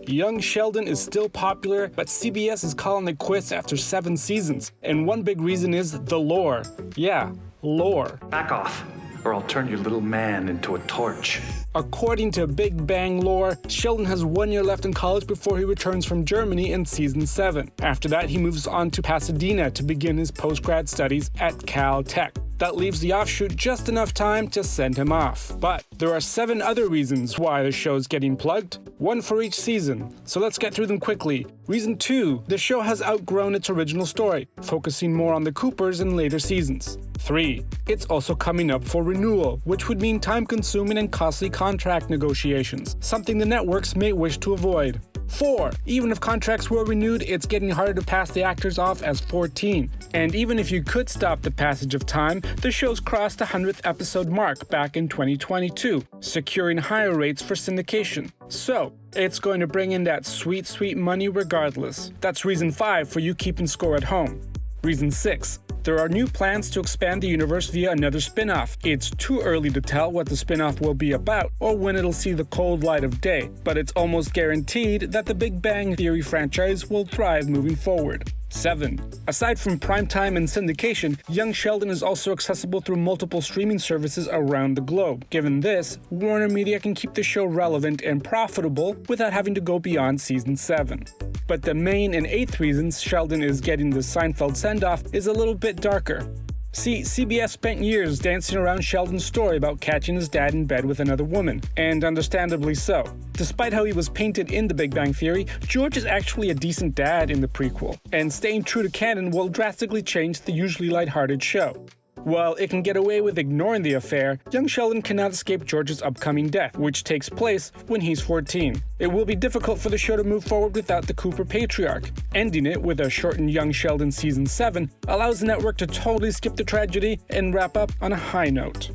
Young Sheldon is still popular, but CBS is calling it quits after 7 seasons, and one big reason is the lore. Yeah, lore. Back off, or I'll turn your little man into a torch. According to Big Bang lore, Sheldon has 1 year left in college before he returns from Germany in season 7. After that, he moves on to Pasadena to begin his post-grad studies at Caltech. That leaves the offshoot just enough time to send him off. But there are 7 other reasons why the show's getting plugged, one for each season. So let's get through them quickly. Reason 2, the show has outgrown its original story, focusing more on the Coopers in later seasons. 3, it's also coming up for renewal, which would mean time-consuming and costly contract negotiations, something the networks may wish to avoid. 4, even if contracts were renewed, it's getting harder to pass the actors off as 14. And even if you could stop the passage of time, the show's crossed the 100th episode mark back in 2022, securing higher rates for syndication. So, it's going to bring in that sweet, sweet money regardless. That's reason 5 for you keeping score at home. Reason 6. There are new plans to expand the universe via another spin-off. It's too early to tell what the spin-off will be about or when it'll see the cold light of day, but it's almost guaranteed that the Big Bang Theory franchise will thrive moving forward. 7. Aside from primetime and syndication, Young Sheldon is also accessible through multiple streaming services around the globe. Given this, Warner Media can keep the show relevant and profitable without having to go beyond season 7. But the main and 8th reasons Sheldon is getting the Seinfeld send-off is a little bit darker. See, CBS spent years dancing around Sheldon's story about catching his dad in bed with another woman, and understandably so. Despite how he was painted in The Big Bang Theory, George is actually a decent dad in the prequel, and staying true to canon will drastically change the usually lighthearted show. While it can get away with ignoring the affair, young Sheldon cannot escape George's upcoming death, which takes place when he's 14. It will be difficult for the show to move forward without the Cooper patriarch. Ending it with a shortened Young Sheldon season 7 allows the network to totally skip the tragedy and wrap up on a high note.